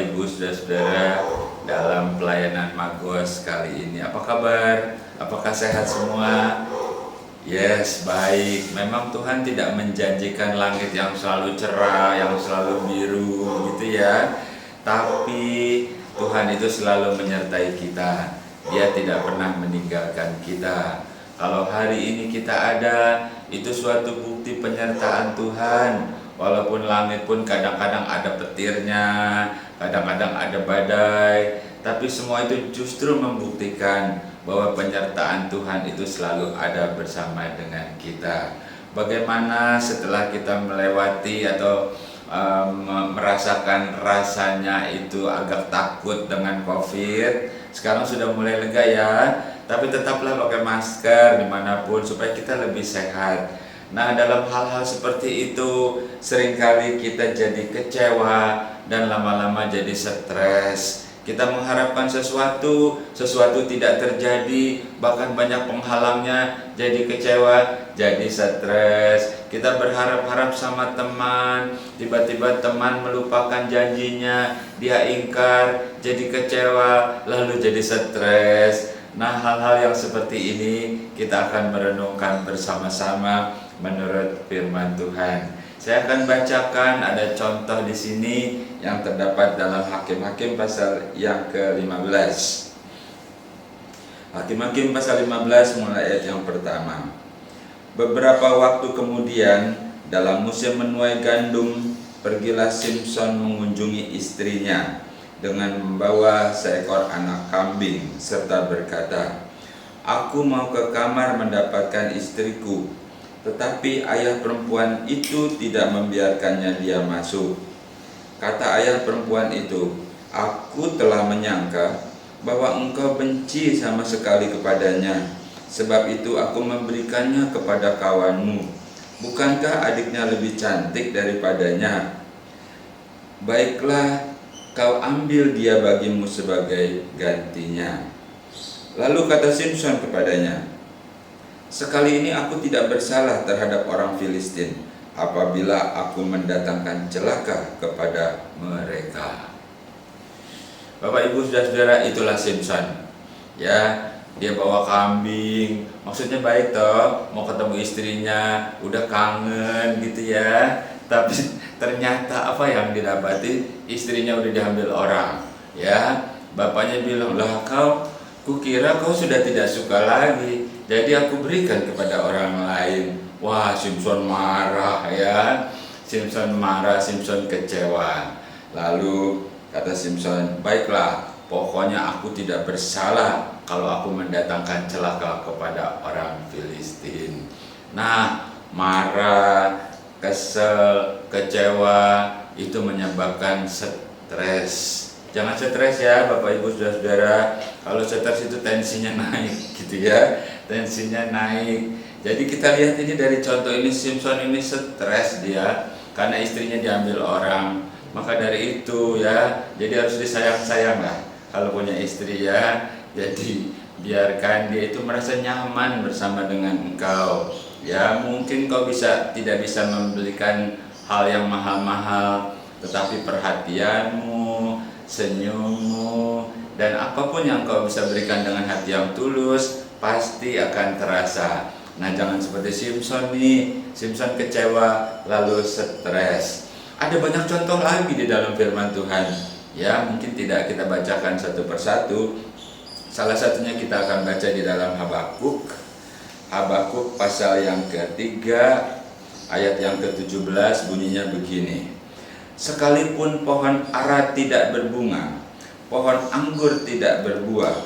Bapak Ibu Saudara-saudara dalam pelayanan Magos kali ini. Apa kabar? Apakah sehat semua? Yes, baik. Memang Tuhan tidak menjanjikan langit yang selalu cerah, yang selalu biru gitu ya. Tapi Tuhan itu selalu menyertai kita. Dia tidak pernah meninggalkan kita. Kalau hari ini kita ada, itu suatu bukti penyertaan Tuhan. Walaupun langit pun kadang-kadang ada petirnya, kadang-kadang ada badai, tapi semua itu justru membuktikan bahwa penyertaan Tuhan itu selalu ada bersama dengan kita. Bagaimana setelah kita melewati atau merasakan rasanya itu agak takut dengan COVID, sekarang sudah mulai lega ya, tapi tetaplah pakai masker dimanapun supaya kita lebih sehat. Nah, dalam hal-hal seperti itu seringkali kita jadi kecewa dan lama-lama jadi stres. Kita mengharapkan sesuatu tidak terjadi, bahkan banyak penghalangnya, jadi kecewa, jadi stres. Kita berharap-harap sama teman, tiba-tiba teman melupakan janjinya, dia ingkar, jadi kecewa, lalu jadi stres. Nah, hal-hal yang seperti ini kita akan merenungkan bersama-sama menurut firman Tuhan. Saya akan bacakan, ada contoh di sini yang terdapat dalam Hakim-Hakim pasal yang ke-15. Hakim-Hakim pasal 15 mulai ayat yang pertama. Beberapa waktu kemudian, dalam musim menuai gandum, pergilah Simson mengunjungi istrinya dengan membawa seekor anak kambing serta berkata, "Aku mau ke kamar mendapatkan istriku." Tetapi ayah perempuan itu tidak membiarkannya dia masuk. Kata ayah perempuan itu, "Aku telah menyangka bahwa engkau benci sama sekali kepadanya. Sebab itu aku memberikannya kepada kawanmu. Bukankah adiknya lebih cantik daripadanya? Baiklah, kau ambil dia bagimu sebagai gantinya." Lalu kata Simson kepadanya, "Sekali ini aku tidak bersalah terhadap orang Filistin apabila aku mendatangkan celaka kepada mereka." Bapak Ibu Saudara-saudara, itulah Simson. Ya, dia bawa kambing, maksudnya baik toh, mau ketemu istrinya, udah kangen gitu ya. Tapi ternyata apa yang didapati? Istrinya udah diambil orang. Ya, bapaknya bilang, "Lah kukira kau sudah tidak suka lagi, jadi aku berikan kepada orang lain." Wah, Simson marah ya. Simson marah, Simson kecewa. Lalu kata Simson, "Baiklah, pokoknya aku tidak bersalah kalau aku mendatangkan celaka kepada orang Filistin." Nah, marah, kesel, kecewa itu menyebabkan stres. Jangan stres ya Bapak Ibu Saudara-saudara. Kalau stres itu tensinya naik gitu ya. Tensinya naik. Jadi kita lihat ini dari contoh ini, Simson ini stres dia karena istrinya diambil orang. Maka dari itu ya, jadi harus disayang-sayang lah kalau punya istri ya. Jadi biarkan dia itu merasa nyaman bersama dengan engkau. Ya, mungkin kau tidak bisa membelikan hal yang mahal-mahal, tetapi perhatianmu, senyummu, dan apapun yang kau bisa berikan dengan hati yang tulus pasti akan terasa. Nah, jangan seperti Simson nih. Simson kecewa lalu stres. Ada banyak contoh lagi di dalam firman Tuhan. Ya, mungkin tidak kita bacakan satu persatu. Salah satunya kita akan baca di dalam Habakuk. Habakuk pasal yang ketiga ayat yang ke-17 bunyinya begini. "Sekalipun pohon ara tidak berbunga, pohon anggur tidak berbuah,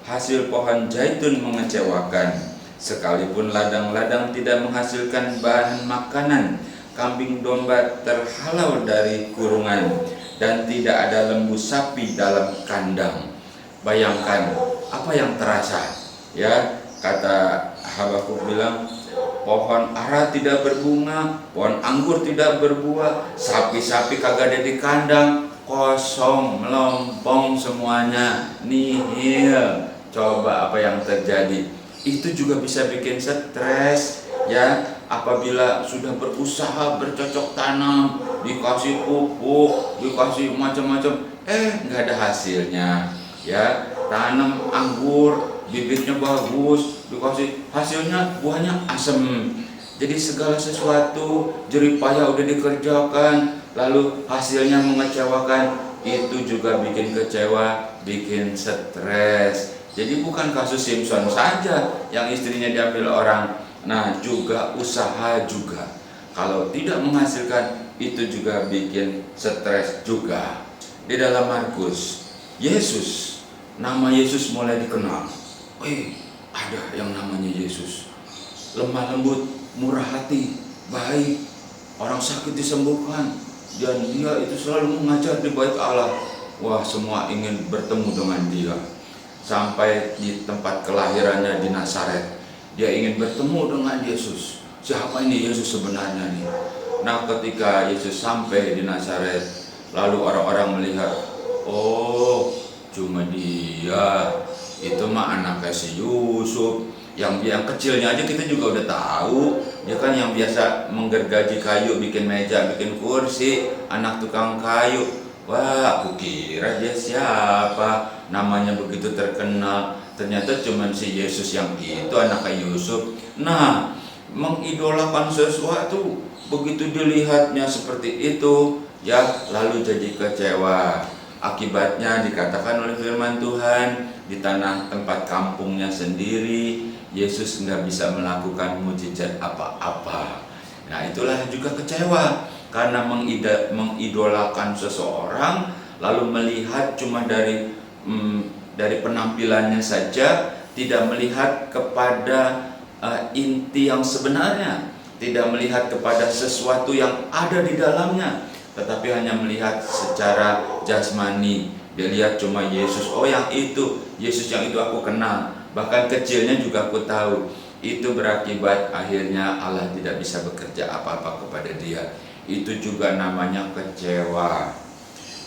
hasil pohon zaitun mengecewakan, sekalipun ladang-ladang tidak menghasilkan bahan makanan, kambing domba terhalau dari kurungan, dan tidak ada lembu sapi dalam kandang." Bayangkan apa yang terasa ya. Kata Habakuk bilang, pohon ara tidak berbunga, pohon anggur tidak berbuah, sapi-sapi kagak ada di kandang, kosong, melompong semuanya, nihil. Coba apa yang terjadi? Itu juga bisa bikin stres ya. apabila sudah berusaha bercocok tanam, dikasih pupuk, dikasih macam-macam, nggak ada hasilnya. Ya, tanam anggur, bibitnya bagus, dikasih hasilnya buahnya asam. Jadi segala sesuatu jerih payah udah dikerjakan, lalu hasilnya mengecewakan, itu juga bikin kecewa, bikin stres. Jadi bukan kasus Simpson saja yang istrinya diambil orang, nah juga usaha juga. Kalau tidak menghasilkan, itu juga bikin stres juga. Di dalam Markus, Yesus, nama Yesus mulai dikenal. Ada yang namanya Yesus, lemah lembut, murah hati, baik, orang sakit disembuhkan, dan dia itu selalu mengajar di bait Allah. Wah, semua ingin bertemu dengan dia. Sampai di tempat kelahirannya di Nazaret, dia ingin bertemu dengan Yesus. Siapa ini Yesus sebenarnya nih? Nah, ketika Yesus sampai di Nazaret, lalu orang-orang melihat, oh, cuma dia, itu mah anaknya si Yusuf. Yang kecilnya aja kita juga udah tahu, dia kan yang biasa menggergaji kayu, bikin meja, bikin kursi, anak tukang kayu. Wah, aku kira dia siapa, namanya begitu terkenal, ternyata cuma si Yesus yang itu, anaknya Yusuf. Nah, mengidolakan sesuatu, begitu dilihatnya seperti itu, ya lalu jadi kecewa. Akibatnya dikatakan oleh firman Tuhan, di tanah tempat kampungnya sendiri Yesus nggak bisa melakukan mujizat apa-apa. Nah, itulah juga kecewa karena mengidolakan seseorang, lalu melihat cuma dari penampilannya saja, tidak melihat kepada inti yang sebenarnya, tidak melihat kepada sesuatu yang ada di dalamnya, tetapi hanya melihat secara jasmani. Dia lihat cuma Yesus, oh yang itu, Yesus yang itu aku kenal, bahkan kecilnya juga aku tahu. Itu berakibat akhirnya Allah tidak bisa bekerja apa-apa kepada dia. Itu juga namanya kecewa.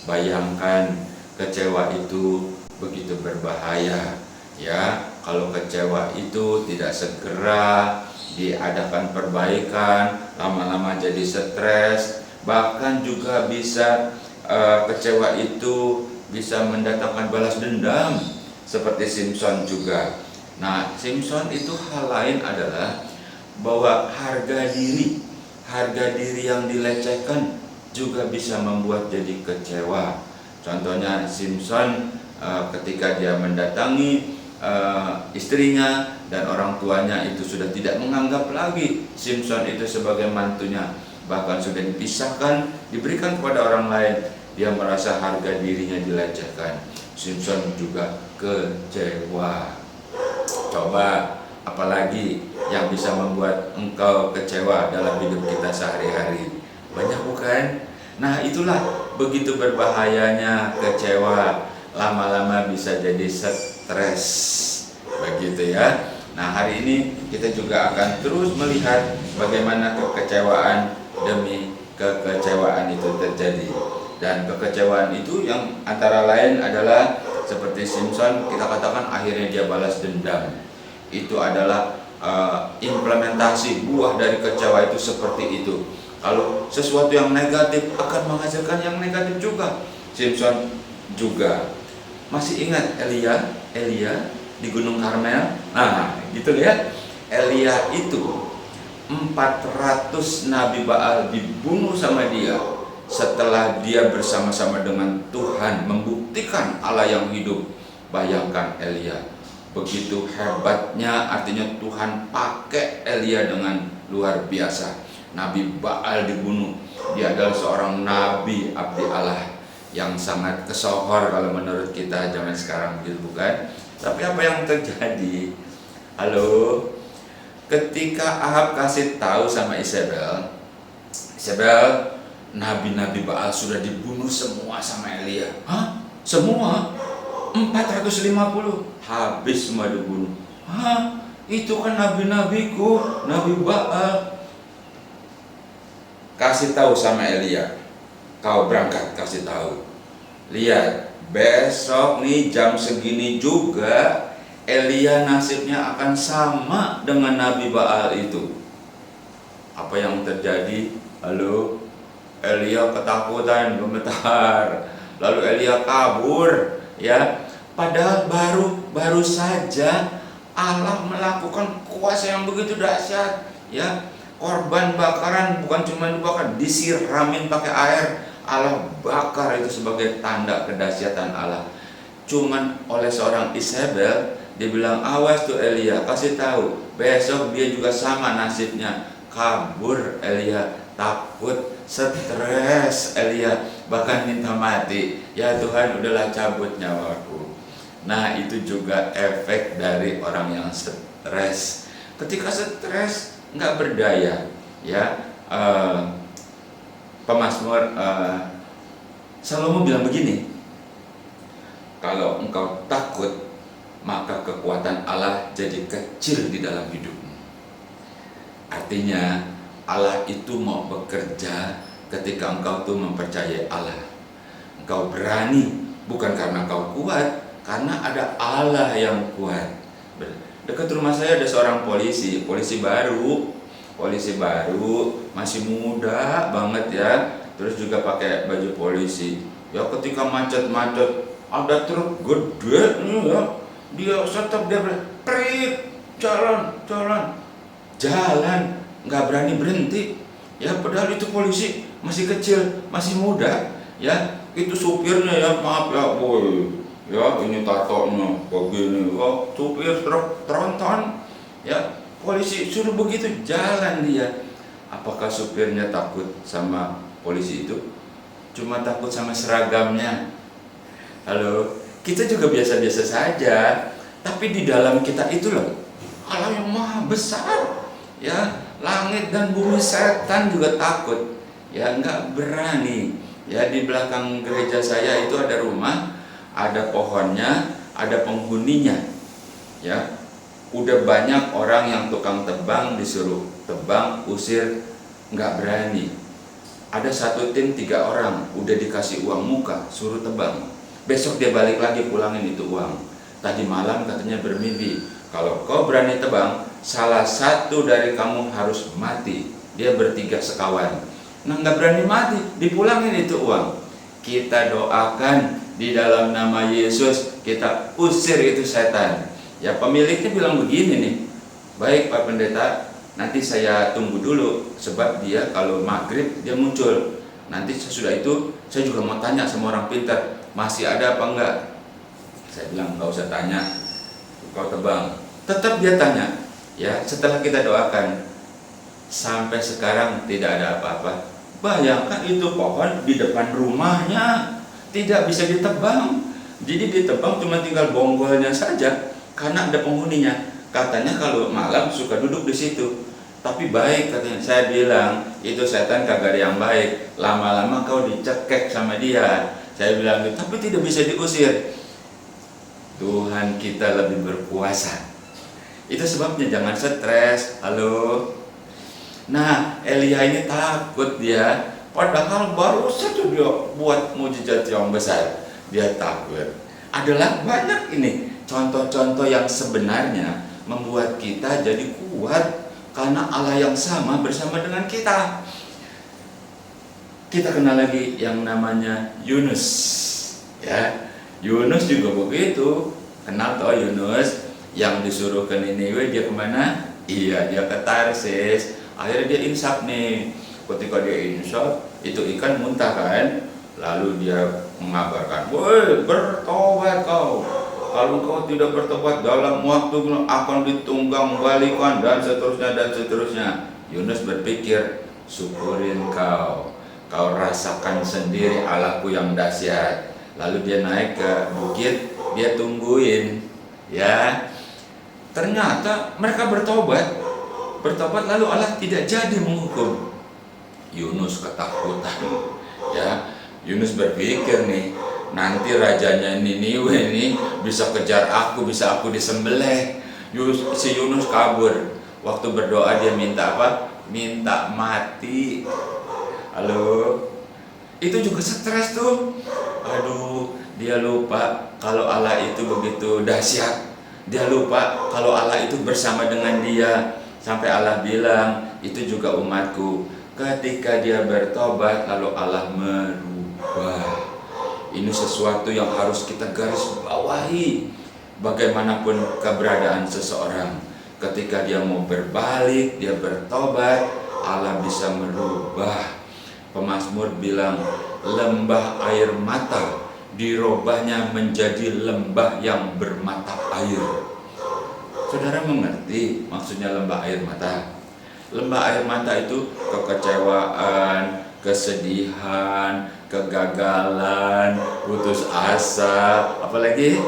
Bayangkan, kecewa itu begitu berbahaya. Ya, kalau kecewa itu tidak segera diadakan perbaikan, lama-lama jadi stres, bahkan juga bisa kecewa itu bisa mendatangkan balas dendam seperti Simpson juga. Nah, Simpson itu hal lain adalah bahwa harga diri yang dilecehkan juga bisa membuat jadi kecewa. Contohnya Simpson ketika dia mendatangi istrinya dan orang tuanya itu sudah tidak menganggap lagi Simpson itu sebagai mantunya, bahkan sudah dipisahkan, diberikan kepada orang lain. Dia merasa harga dirinya dilecehkan. Simpson juga kecewa. Coba, apalagi yang bisa membuat engkau kecewa dalam hidup kita sehari-hari? Banyak bukan? Nah, itulah begitu berbahayanya kecewa. Lama-lama bisa jadi stres. Begitu ya. Nah, hari ini kita juga akan terus melihat bagaimana kekecewaan demi kekecewaan itu terjadi. Dan kekecewaan itu yang antara lain adalah seperti Simpson, kita katakan akhirnya dia balas dendam. Itu adalah implementasi buah dari kecewa itu seperti itu. Kalau sesuatu yang negatif akan menghasilkan yang negatif juga. Simpson juga. Masih ingat Elia di Gunung Karmel? Nah, gitu ya. Elia itu 400 nabi Baal dibunuh sama dia setelah dia bersama-sama dengan Tuhan membuktikan Allah yang hidup. Bayangkan Elia, begitu hebatnya, artinya Tuhan pakai Elia dengan luar biasa. Nabi Baal dibunuh. Dia adalah seorang nabi abdi Allah yang sangat kesohor kalau menurut kita zaman sekarang, gitu bukan? Tapi apa yang terjadi? Halo, ketika Ahab kasih tahu sama Isabel, nabi-nabi Baal sudah dibunuh semua sama Elia. Hah? Semua? 450? Habis semua dibunuh. Hah? Itu kan nabi-nabiku, nabi Baal. Kasih tahu sama Elia, kau berangkat kasih tahu. Lihat, besok nih jam segini juga Elia nasibnya akan sama dengan nabi Baal itu. Apa yang terjadi? Lalu Elia ketakutan, gemetar. Lalu Elia kabur, ya. Padahal baru saja Allah melakukan kuasa yang begitu dahsyat, ya. Korban bakaran bukan cuma dibakar, disiramin pakai air, Allah bakar itu sebagai tanda kedahsyatan Allah. Cuman oleh seorang Isabel, dia bilang, awas tuh Elia, kasih tahu, besok dia juga sama nasibnya. Kabur Elia, takut, stres Elia, bahkan minta mati. Ya Tuhan, udahlah cabut nyawaku. Nah, itu juga efek dari orang yang stres. Ketika stres, nggak berdaya, ya. Pemazmur Salomo bilang begini, kalau engkau takut, maka kekuatan Allah jadi kecil di dalam hidupmu. Artinya Allah itu mau bekerja ketika engkau tuh mempercayai Allah. Engkau berani bukan karena engkau kuat, karena ada Allah yang kuat. Dekat rumah saya ada seorang polisi baru, masih muda banget ya, terus juga pakai baju polisi. Ya ketika macet-macet, ada truk gede nih ya, dia stop, dia prit, jalan, nggak berani berhenti. Ya padahal itu polisi masih kecil, masih muda, ya. Itu supirnya ya, maaf ya boy, ya ini tatonya begini, oh supir truk tronton, ya. Polisi suruh begitu, jalan dia. Apakah supirnya takut sama polisi itu? Cuma takut sama seragamnya. Halo, kita juga biasa-biasa saja, tapi di dalam kita itu loh Allah yang maha besar, ya. Langit dan bumi, setan juga takut, ya, nggak berani. Ya, di belakang gereja saya itu ada rumah, ada pohonnya, ada penghuninya, ya. Udah banyak orang yang tukang tebang, disuruh tebang, usir, nggak berani. Ada satu tim 3 orang, udah dikasih uang muka, suruh tebang. Besok dia balik lagi pulangin itu uang. Tadi malam katanya bermimpi, kalau kau berani tebang, salah satu dari kamu harus mati. Dia bertiga sekawan. Nah, nggak berani mati, dipulangin itu uang. Kita doakan di dalam nama Yesus, kita usir itu setan. Ya, pemiliknya bilang begini nih, baik Pak Pendeta, nanti saya tunggu dulu, sebab dia kalau maghrib dia muncul. Nanti sesudah itu saya juga mau tanya sama orang pintar, masih ada apa enggak. Saya bilang nggak usah tanya, kau tebang. Tetap dia tanya, ya. Setelah kita doakan, sampai sekarang tidak ada apa-apa. Bayangkan itu pohon di depan rumahnya tidak bisa ditebang, jadi ditebang cuma tinggal bonggolnya saja. Karena ada penghuninya, katanya kalau malam suka duduk di situ. Tapi baik katanya. Saya bilang itu setan kagak ada yang baik, lama-lama kau dicekek sama dia. Saya bilang tapi tidak bisa diusir. Tuhan kita lebih berkuasa. Itu sebabnya jangan stres. Halo. Nah, Elia ini takut dia, padahal baru saja dia buat mujizat yang besar. Dia takut. Adalah banyak ini contoh-contoh yang sebenarnya membuat kita jadi kuat karena Allah yang sama bersama dengan kita. Kita kenal lagi yang namanya Yunus, ya. Yunus juga begitu. Kenal toh Yunus yang disuruh ke Niniwe, dia kemana? Iya, dia ke Tarsis. Akhirnya dia insaf nih. Ketika dia insaf, itu ikan muntah kan. Lalu dia mengabarkan, woi bertobat kau. Kalau kau tidak bertobat dalam waktu akan ditunggang balikan, dan seterusnya. Yunus berpikir, syukurin kau rasakan sendiri Allahku yang dahsyat. Lalu dia naik ke bukit, dia tungguin, ya. Ternyata mereka bertobat lalu Allah tidak jadi menghukum. Yunus ketakutan, ya. Yunus berpikir nih, nanti rajanya Niniwe ini bisa kejar aku, bisa aku disembelih. Si Yunus kabur. Waktu berdoa dia minta apa? Minta mati. Halo. Itu juga stres tuh. Aduh, dia lupa kalau Allah itu begitu dahsyat. Dia lupa kalau Allah itu bersama dengan dia. Sampai Allah bilang, itu juga umatku. Ketika dia bertobat, lalu Allah merubah. Ini sesuatu yang harus kita garis bawahi. Bagaimanapun keberadaan seseorang, ketika dia mau berbalik, dia bertobat, Allah bisa merubah. Pemazmur bilang, lembah air mata dirubahnya menjadi lembah yang bermata air. Saudara mengerti maksudnya lembah air mata? Lembah air mata itu kekecewaan, kesedihan, kegagalan, putus asa, apalagi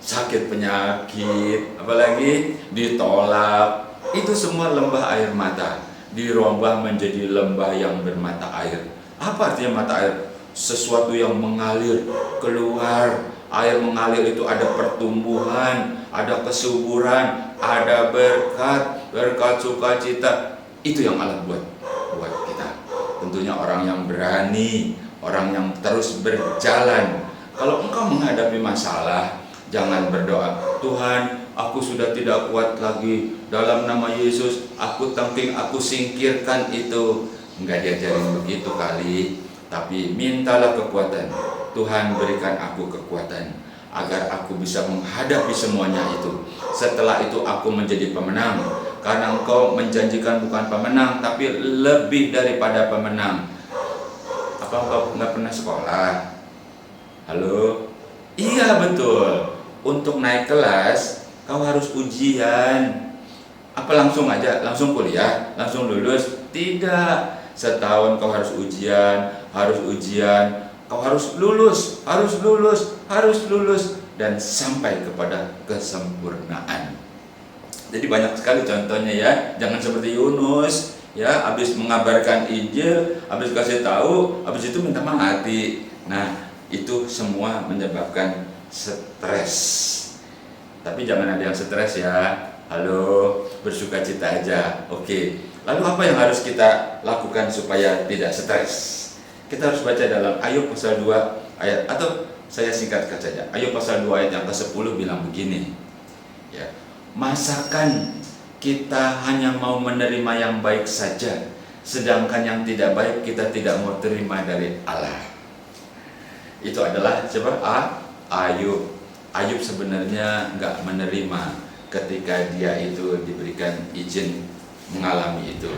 sakit penyakit, apalagi ditolak. Itu semua lembah air mata dirubah menjadi lembah yang bermata air. Apa artinya mata air? Sesuatu yang mengalir keluar. Air mengalir itu ada pertumbuhan, ada kesuburan, ada berkat sukacita. Itu yang Allah buat kita. Tentunya orang yang berani, orang yang terus berjalan. Kalau engkau menghadapi masalah, jangan berdoa, Tuhan, aku sudah tidak kuat lagi, dalam nama Yesus aku tangking, aku singkirkan itu. Enggak diajarin begitu kali. Tapi mintalah kekuatan. Tuhan, berikan aku kekuatan agar aku bisa menghadapi semuanya itu. Setelah itu aku menjadi pemenang, karena engkau menjanjikan bukan pemenang tapi lebih daripada pemenang. Apa engkau nggak pernah sekolah? Halo? Iya betul. Untuk naik kelas kau harus ujian. Apa langsung aja, langsung kuliah, langsung lulus? Tidak. Setahun kau harus ujian, kau harus lulus, dan sampai kepada kesempurnaan. Jadi banyak sekali contohnya ya. Jangan seperti Yunus ya, habis mengabarkan Injil, habis kasih tahu, habis itu minta mati. Nah, itu semua menyebabkan stres. Tapi jangan ada yang stres ya. Halo, bersukacita aja. Oke. Lalu apa yang harus kita lakukan supaya tidak stres? Kita harus baca dalam Ayub pasal 2 ayat, atau saya singkatkan saja. Ayub pasal 2 ayat yang ke-10 bilang begini. Ya. Masakan kita hanya mau menerima yang baik saja, sedangkan yang tidak baik kita tidak mau terima dari Allah. Itu adalah Ayub. Ayub sebenarnya nggak menerima ketika dia itu diberikan izin mengalami itu.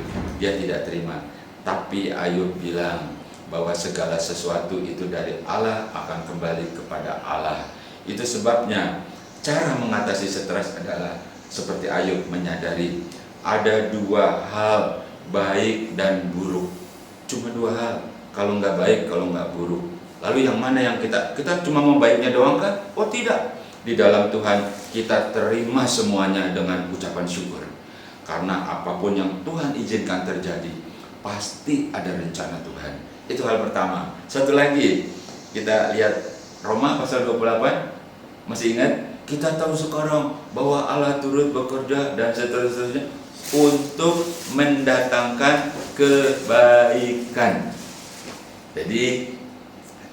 Dia tidak terima. Tapi Ayub bilang bahwa segala sesuatu itu dari Allah akan kembali kepada Allah. Itu sebabnya cara mengatasi stres adalah seperti Ayub menyadari ada dua hal, baik dan buruk. Cuma dua hal, kalau nggak baik, kalau nggak buruk. Lalu yang mana yang kita cuma mau baiknya doang kan? Oh tidak. Di dalam Tuhan kita terima semuanya dengan ucapan syukur. Karena apapun yang Tuhan izinkan terjadi, pasti ada rencana Tuhan. Itu hal pertama. Satu lagi, kita lihat Roma pasal 28. Masih ingat? Kita tahu sekarang bahwa Allah turut bekerja dan seterusnya untuk mendatangkan kebaikan. Jadi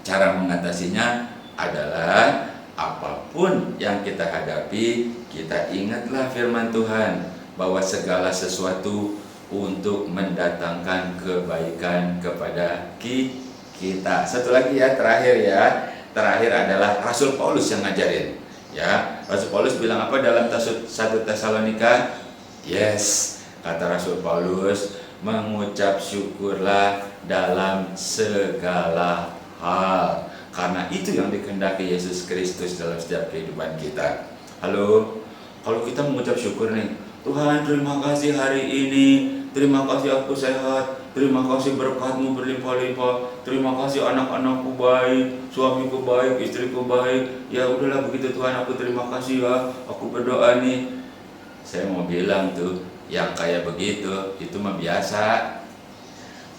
cara mengatasinya adalah apapun yang kita hadapi, kita ingatlah firman Tuhan bahwa segala sesuatu untuk mendatangkan kebaikan kepada kita. Satu lagi ya, terakhir adalah Rasul Paulus yang ngajarin. Ya, Rasul Paulus bilang apa dalam 1 Tesalonika? Yes, kata Rasul Paulus, mengucap syukurlah dalam segala hal, karena itu yang dikehendaki Yesus Kristus dalam setiap kehidupan kita. Halo, kalau kita mengucap syukur nih, Tuhan terima kasih hari ini, terima kasih aku sehat, terima kasih berkat-Mu berlimpah-limpah, terima kasih anak-anakku baik, suamiku baik, istriku baik. Ya udahlah begitu Tuhan, aku terima kasih ya, aku berdoa nih. Saya mau bilang tuh, yang kayak begitu, itu mah biasa.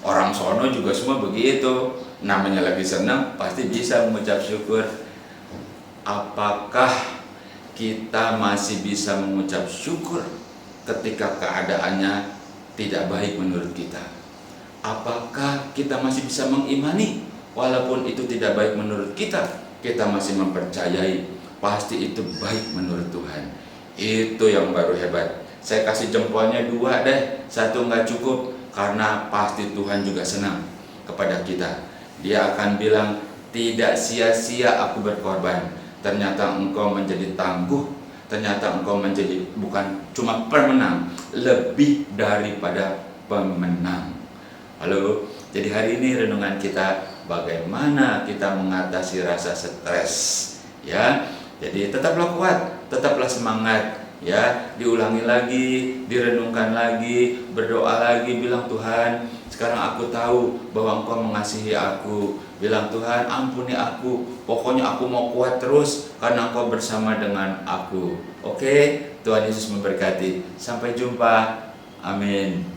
Orang sono juga semua begitu. Namanya lagi senang, pasti bisa mengucap syukur. Apakah kita masih bisa mengucap syukur ketika keadaannya tidak baik menurut kita? Apakah kita masih bisa mengimani walaupun itu tidak baik menurut kita? Kita masih mempercayai pasti itu baik menurut Tuhan. Itu yang baru hebat. Saya kasih jempolnya 2 deh, 1 nggak cukup, karena pasti Tuhan juga senang kepada kita. Dia akan bilang, tidak sia-sia aku berkorban. Ternyata engkau menjadi tangguh, ternyata engkau menjadi bukan cuma pemenang, lebih daripada pemenang. Halo, jadi hari ini renungan kita bagaimana kita mengatasi rasa stres, ya. Jadi tetaplah kuat, tetaplah semangat, ya. Diulangi lagi, direnungkan lagi, berdoa lagi, bilang Tuhan, sekarang aku tahu bahwa Engkau mengasihi aku. Bilang Tuhan, ampuni aku, pokoknya aku mau kuat terus karena Engkau bersama dengan aku. Oke, Tuhan Yesus memberkati. Sampai jumpa. Amin.